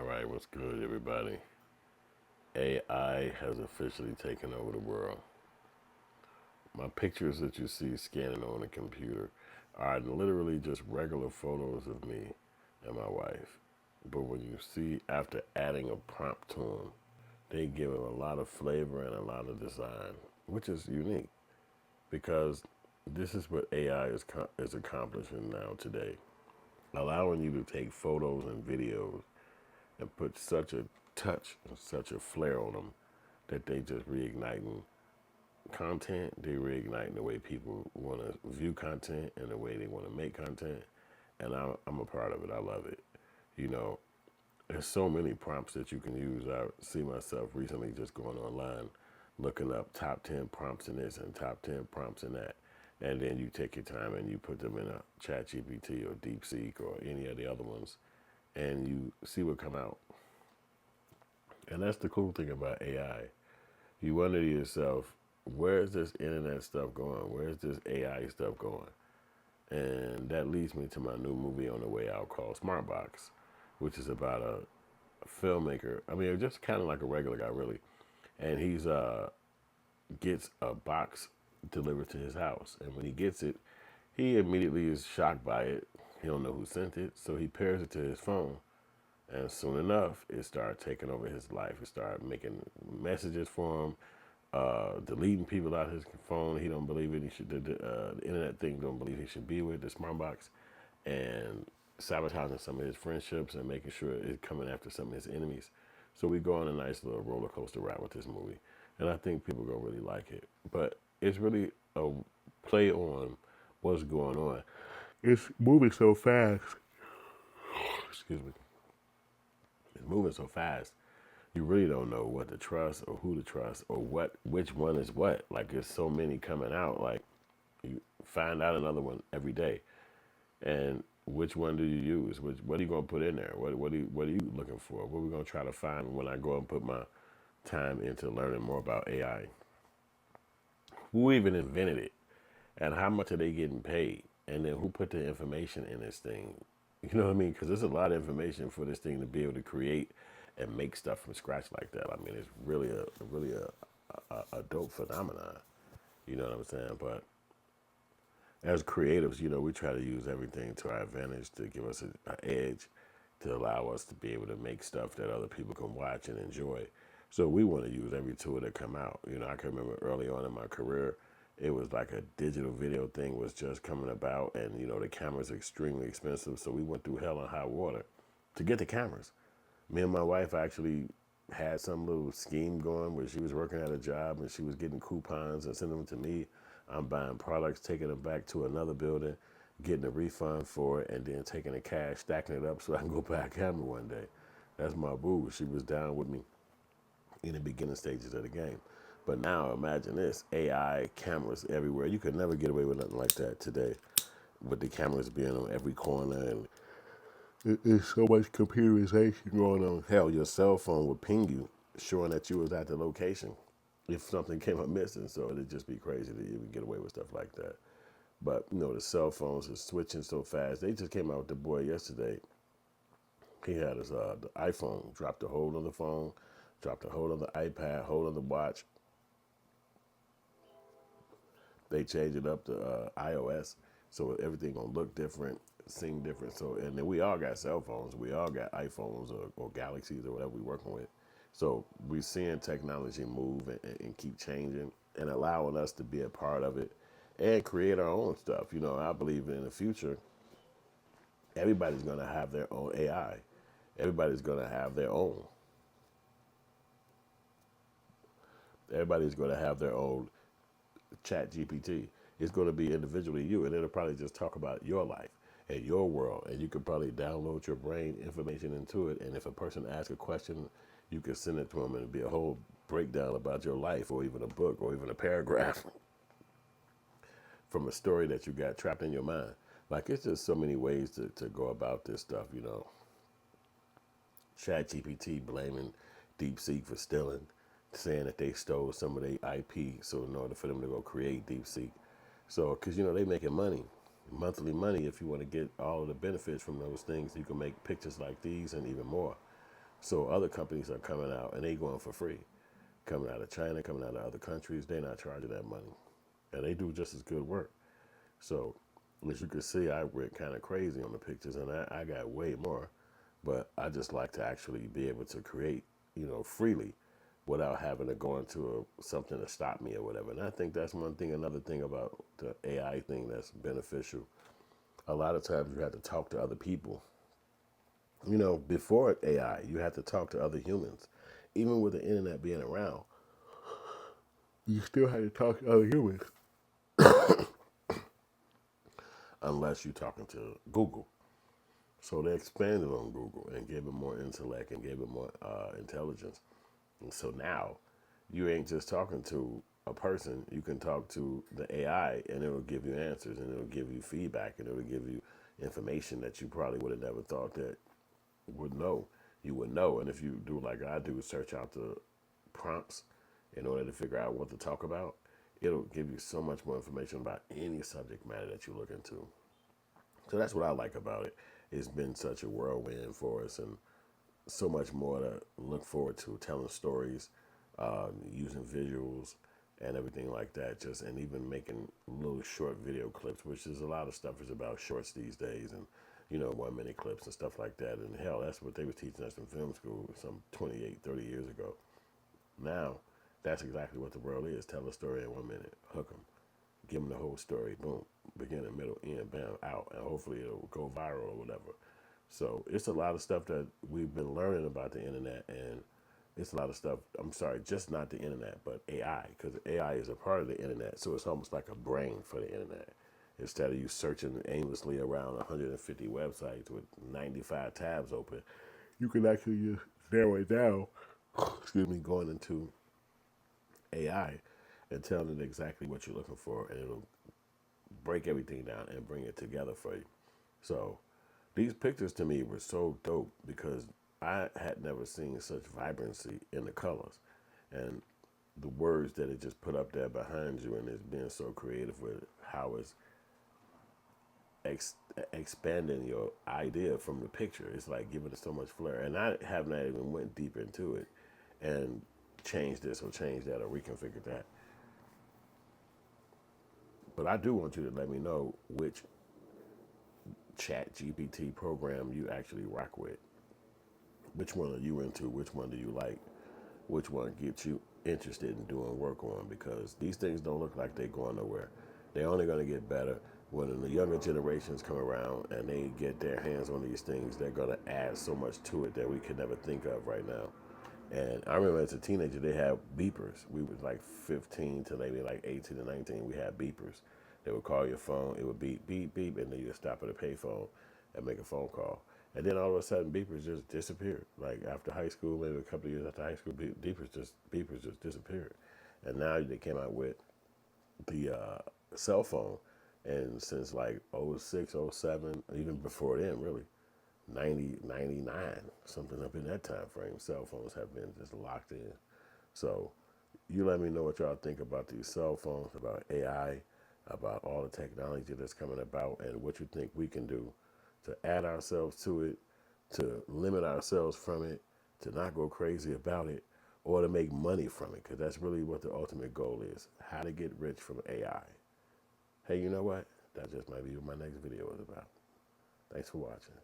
All right, what's good, everybody? AI has officially taken over the world. My pictures that you see scanning on the computer are literally just regular photos of me and my wife. But when you see, after adding a prompt to them, they give it a lot of flavor and a lot of design, which is unique because this is what AI is accomplishing now today, allowing you to take photos and videos and put such a touch and such a flair on them that they just reigniting content. They reigniting the way people want to view content and the way they want to make content. And I'm a part of it. I love it. You know, there's so many prompts that you can use. I see myself recently just going online, looking up top 10 prompts in this and top 10 prompts in that. And then you take your time and you put them in a chat GPT or DeepSeek or any of the other ones and you see what come out. And that's the cool thing about AI. You wonder to yourself, where's this internet stuff going? Where's this AI stuff going? And that leads me to my new movie on the way out called Smartbox, which is about a filmmaker. I mean, just kind of like a regular guy, really. And he's gets a box delivered to his house, and when he gets it, he immediately is shocked by it. He don't know who sent it, so he pairs it to his phone. And soon enough, it started taking over his life. It started making messages for him, deleting people out of his phone. He don't believe it. He should the internet thing. Don't believe he should be with the smart box, and sabotaging some of his friendships and making sure it's coming after some of his enemies. So we go on a nice little roller coaster ride with this movie, and I think people gonna really like it. But it's really a play on what's going on. It's moving so fast. Excuse me. It's moving so fast. You really don't know what to trust or who to trust or which one is what. Like there's so many coming out. Like you find out another one every day. And which one do you use? What are you gonna put in there? What are you looking for? What are we gonna try to find when I go and put my time into learning more about AI? Who even invented it? And how much are they getting paid? And then who put the information in this thing? You know what I mean? Because there's a lot of information for this thing to be able to create and make stuff from scratch like that. I mean, it's really a dope phenomenon. You know what I'm saying? But as creatives, we try to use everything to our advantage to give us an edge, to allow us to be able to make stuff that other people can watch and enjoy. So we want to use every tool that come out. I can remember early on in my career, it was like a digital video thing was just coming about, and the cameras are extremely expensive. So we went through hell and high water to get the cameras. Me and my wife actually had some little scheme going where she was working at a job and she was getting coupons and sending them to me. I'm buying products, taking them back to another building, getting a refund for it, and then taking the cash, stacking it up so I can go buy a camera one day. That's my boo. She was down with me in the beginning stages of the game. But now imagine this, AI cameras everywhere. You could never get away with nothing like that today, with the cameras being on every corner, and there's so much computerization going on. Hell, your cell phone would ping you, showing that you was at the location if something came up missing. So it'd just be crazy to even get away with stuff like that. But the cell phones are switching so fast. They just came out with the boy yesterday. He had his the iPhone, dropped a hold on the phone, dropped a hold on the iPad, hold on the watch. They changed it up to iOS, so everything gonna look different, seem different. So, and then we all got cell phones, we all got iPhones or Galaxies or whatever we working with. So we seeing technology move and keep changing and allowing us to be a part of it and create our own stuff. I believe in the future, everybody's gonna have their own AI. Everybody's gonna have their own. Everybody's gonna have their own chat GPT. It's going to be individually you, and it'll probably just talk about your life and your world, and you could probably download your brain information into it, and if a person asks a question, you can send it to them and it'll be a whole breakdown about your life, or even a book, or even a paragraph from a story that you got trapped in your mind. Like, it's just so many ways to go about this stuff. Chat GPT blaming DeepSeek for stealing, saying that they stole some of their IP, so in order for them to go create DeepSeek. So, because they making money, monthly money. If you want to get all of the benefits from those things, you can make pictures like these and even more. So other companies are coming out and they going for free. Coming out of China, coming out of other countries, they're not charging that money. And they do just as good work. So as you can see, I went kind of crazy on the pictures and I got way more. But I just like to actually be able to create, freely without having to go into something to stop me or whatever. And I think that's one thing. Another thing about the AI thing that's beneficial. A lot of times you have to talk to other people. Before AI, you had to talk to other humans. Even with the internet being around, you still had to talk to other humans. Unless you're talking to Google. So they expanded on Google and gave it more intellect and gave it more intelligence. And so now you ain't just talking to a person. You can talk to the AI and it'll give you answers and it'll give you feedback and it'll give you information that you probably would have never thought that would know. You would know. And if you do like I do, search out the prompts in order to figure out what to talk about, it'll give you so much more information about any subject matter that you look into. So that's what I like about it. It's been such a whirlwind for us and so much more to look forward to, telling stories, using visuals and everything like that. Just and even making little short video clips, which is a lot of stuff is about shorts these days and 1 minute clips and stuff like that. And hell, that's what they was teaching us in film school some 28, 30 years ago. Now, that's exactly what the world is. Tell a story in 1 minute, hook them, give them the whole story, boom, beginning, middle, end, bam, out, and hopefully it'll go viral or whatever. So it's a lot of stuff that we've been learning about the internet, and it's a lot of stuff. I'm sorry, just not the internet, but AI, because AI is a part of the internet. So it's almost like a brain for the internet. Instead of you searching aimlessly around 150 websites with 95 tabs open, you can actually just narrow it down. Excuse me, going into AI and telling it exactly what you're looking for, and it'll break everything down and bring it together for you. So these pictures to me were so dope because I had never seen such vibrancy in the colors and the words that it just put up there behind you, and it's being so creative with how it's expanding your idea from the picture. It's like giving it so much flair, and I have not even went deep into it and changed this or changed that or reconfigured that. But I do want you to let me know which chat GPT program you actually rock with. Which one are you into? Which one do you like? Which one gets you interested in doing work on? Because these things don't look like they're going nowhere. They're only going to get better when the younger generations come around and they get their hands on these things. They're going to add so much to it that we can never think of right now. And I remember as a teenager, they had beepers. We was like 15 to maybe like 18 to 19. We had beepers. They would call your phone. It would beep, beep, beep, and then you would stop at a payphone and make a phone call. And then all of a sudden, beepers just disappeared. Like after high school, maybe a couple of years after high school, beepers just disappeared. And now they came out with the cell phone. And since like '06, '07, even before then, really, 90, 99, something up in that time frame, cell phones have been just locked in. So you let me know what y'all think about these cell phones, about AI, about all the technology that's coming about, and what you think we can do to add ourselves to it, to limit ourselves from it, to not go crazy about it, or to make money from it, because that's really what the ultimate goal is, how to get rich from AI. Hey, you know what? That just might be what my next video is about. Thanks for watching.